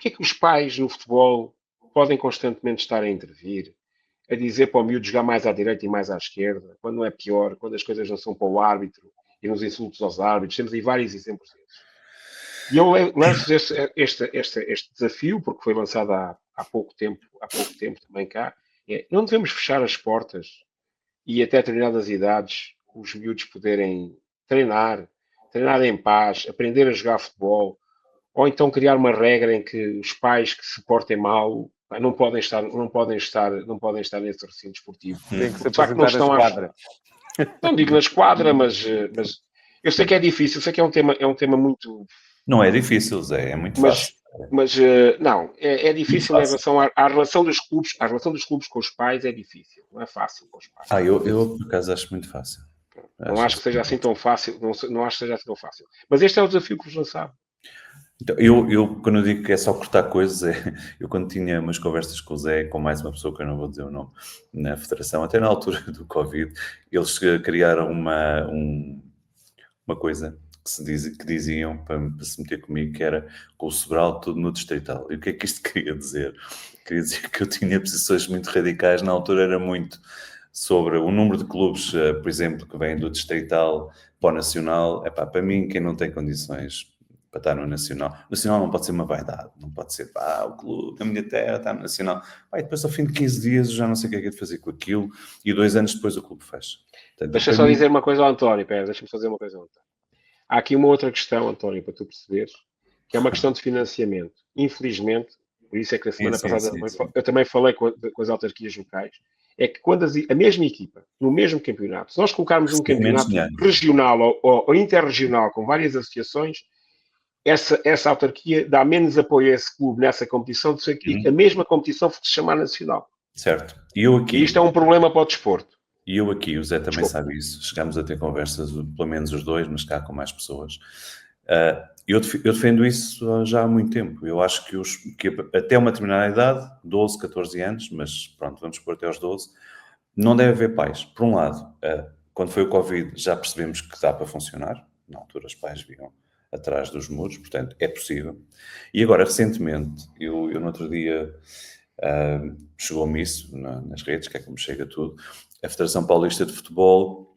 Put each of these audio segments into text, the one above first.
porque é que os pais no futebol podem constantemente estar a intervir, a dizer para o miúdo jogar mais à direita e mais à esquerda, quando não é pior, quando as coisas não são para o árbitro e nos insultos aos árbitros. Temos aí vários exemplos desses. E eu lanço este desafio, porque foi lançado há pouco tempo também cá. Não devemos fechar as portas e até determinadas idades os miúdos poderem treinar, treinar em paz, aprender a jogar futebol, ou então criar uma regra em que os pais que se portem mal não podem estar nesse recinto esportivo, Tem que se porque de facto não apresentar a estão a, esquadra. não digo na esquadra, mas eu sei que é difícil, eu sei que é um tema muito, Não é difícil, Zé, é muito fácil. mas não, é difícil em relação à relação dos clubes, a relação dos clubes com os pais é difícil, não é fácil com os pais. Eu por acaso acho muito fácil. Não acho que seja assim tão fácil, não acho que seja assim tão fácil. Mas este é o desafio que vos lançava. Então, eu quando eu digo que é só cortar coisas, eu quando tinha umas conversas com o Zé, com mais uma pessoa que eu não vou dizer o nome, na federação, até na altura do Covid, eles criaram uma coisa que diziam para se meter comigo, que era com o Sobral tudo no distrital. E o que é que isto queria dizer? Queria dizer que eu tinha posições muito radicais, na altura era muito sobre o número de clubes, por exemplo, que vêm do distrital para o nacional. Epá, para mim, quem não tem condições para estar no Nacional. O Nacional não pode ser uma vaidade, não pode ser, o clube, a minha terra está no Nacional. E depois, ao fim de 15 dias, eu já não sei o que é de fazer com aquilo, e 2 anos depois o clube fecha. Portanto, Deixa só dizer uma coisa ao António, deixa-me fazer uma coisa ao António. Há aqui uma outra questão, António, para tu perceberes, que é uma questão de financiamento. Infelizmente, por isso é que na semana passada eu também falei com as autarquias locais, é que quando a mesma equipa, no mesmo campeonato, se nós colocarmos um campeonato regional ou interregional com várias associações, essa autarquia dá menos apoio a esse clube nessa competição do que a mesma competição se chamar nacional. Certo. E isto é um problema para o desporto. E eu aqui, o Zé também sabe isso, chegámos a ter conversas, pelo menos os dois, mas cá com mais pessoas. Eu defendo isso já há muito tempo. Eu acho que até uma determinada idade, 12, 14 anos, mas pronto, vamos pôr até aos 12, não deve haver pais. Por um lado, quando foi o Covid, já percebemos que dá para funcionar. Na altura, os pais vinham atrás dos muros, portanto, é possível. E agora, recentemente, eu no outro dia, chegou-me isso nas redes, que é como chega tudo, a Federação Paulista de Futebol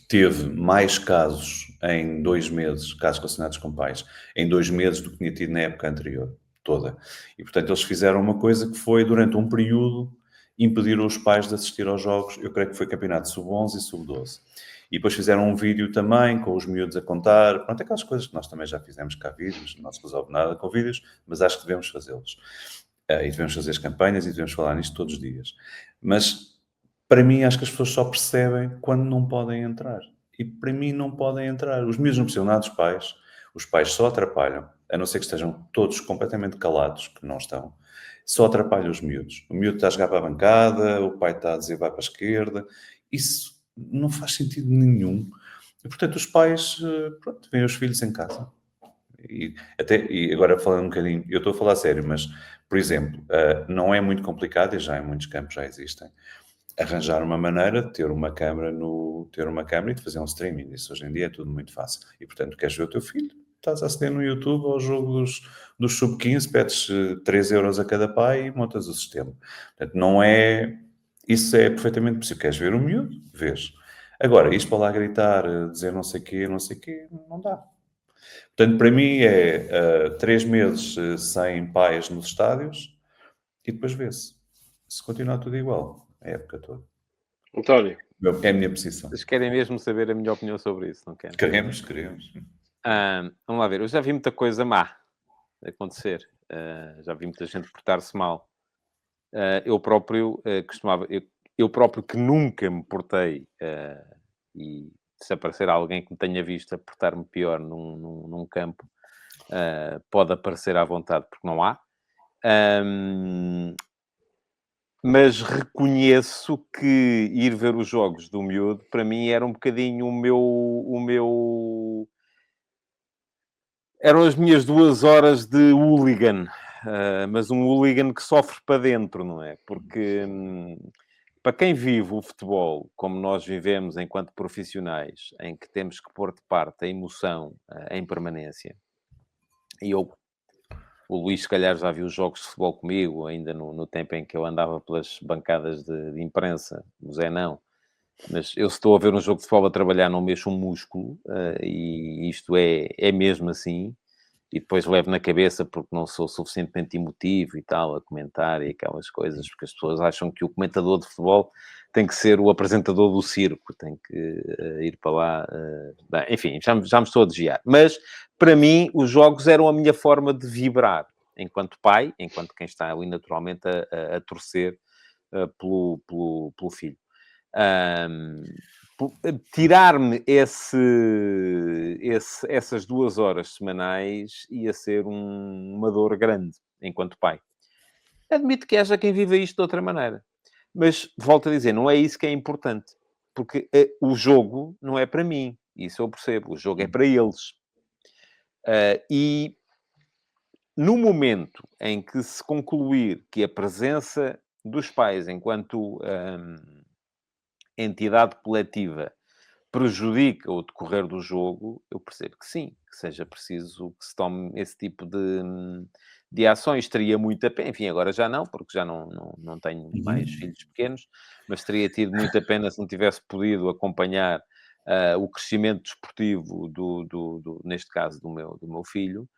teve mais casos em 2 meses, casos relacionados com pais, em 2 meses do que tinha tido na época anterior, toda. E, portanto, eles fizeram uma coisa que foi, durante um período, impedir os pais de assistir aos jogos, eu creio que foi campeonato sub-11 e sub-12. E depois fizeram um vídeo também, com os miúdos a contar, pronto, aquelas coisas que nós também já fizemos cá, vídeos, não se resolve nada com vídeos, mas acho que devemos fazê-los. E devemos fazer as campanhas e devemos falar nisto todos os dias. Mas, para mim, acho que as pessoas só percebem quando não podem entrar. E para mim não podem entrar. Os miúdos não precisam nada dos pais. Os pais só atrapalham, a não ser que estejam todos completamente calados, que não estão. Só atrapalham os miúdos. O miúdo está a jogar para a bancada, o pai está a dizer vai para a esquerda. Isso não faz sentido nenhum. E, portanto, os pais, pronto, vêm os filhos em casa. E agora falando um bocadinho, eu estou a falar sério, mas, por exemplo, não é muito complicado, e já em muitos campos já existem, arranjar uma maneira de ter uma câmara e de fazer um streaming. Isso hoje em dia é tudo muito fácil. E, portanto, queres ver o teu filho? Estás a aceder no YouTube ao jogo dos sub-15, pedes 3 euros a cada pai e montas o sistema. Portanto, não é... Isso é perfeitamente possível. Queres ver o miúdo? Vês. Agora, isto para lá gritar, dizer não sei o quê, não dá. Portanto, para mim é 3 meses sem pais nos estádios e depois vê-se. Se continuar tudo igual, a época toda. António. É a minha posição. Vocês querem mesmo saber a minha opinião sobre isso, não querem? Queremos. Vamos lá ver. Eu já vi muita coisa má acontecer. Já vi muita gente portar-se mal. Eu próprio costumava... Eu próprio que nunca me portei e se aparecer alguém que me tenha visto a portar-me pior num campo, pode aparecer à vontade, porque não há. Mas reconheço que ir ver os jogos do miúdo, para mim, era um bocadinho o meu... Eram as minhas 2 horas de hooligan. Mas um hooligan que sofre para dentro, não é? Porque... para quem vive o futebol como nós vivemos enquanto profissionais, em que temos que pôr de parte a emoção em permanência, e eu O Luís, se calhar, já viu jogos de futebol comigo, ainda no tempo em que eu andava pelas bancadas de imprensa. O Zé não. Mas eu, se estou a ver um jogo de futebol a trabalhar, não mexo um músculo, e isto é mesmo assim. E depois levo na cabeça porque não sou suficientemente emotivo e tal, a comentar e aquelas coisas, porque as pessoas acham que o comentador de futebol tem que ser o apresentador do circo, tem que ir para lá. Bem, enfim, já me estou a desviar. Mas, para mim, os jogos eram a minha forma de vibrar, enquanto pai, enquanto quem está ali naturalmente a torcer pelo filho. Tirar-me essas 2 horas semanais ia ser uma dor grande, enquanto pai. Admito que haja quem viva isto de outra maneira. Mas, volto a dizer, não é isso que é importante. Porque o jogo não é para mim. Isso eu percebo. O jogo é para eles. E no momento em que se concluir que a presença dos pais enquanto entidade coletiva prejudica o decorrer do jogo, eu percebo que sim, que seja preciso que se tome esse tipo de ações. Teria muita pena, enfim, agora já não, porque já não tenho mais filhos pequenos, mas teria tido muita pena se não tivesse podido acompanhar o crescimento desportivo neste caso, do meu filho.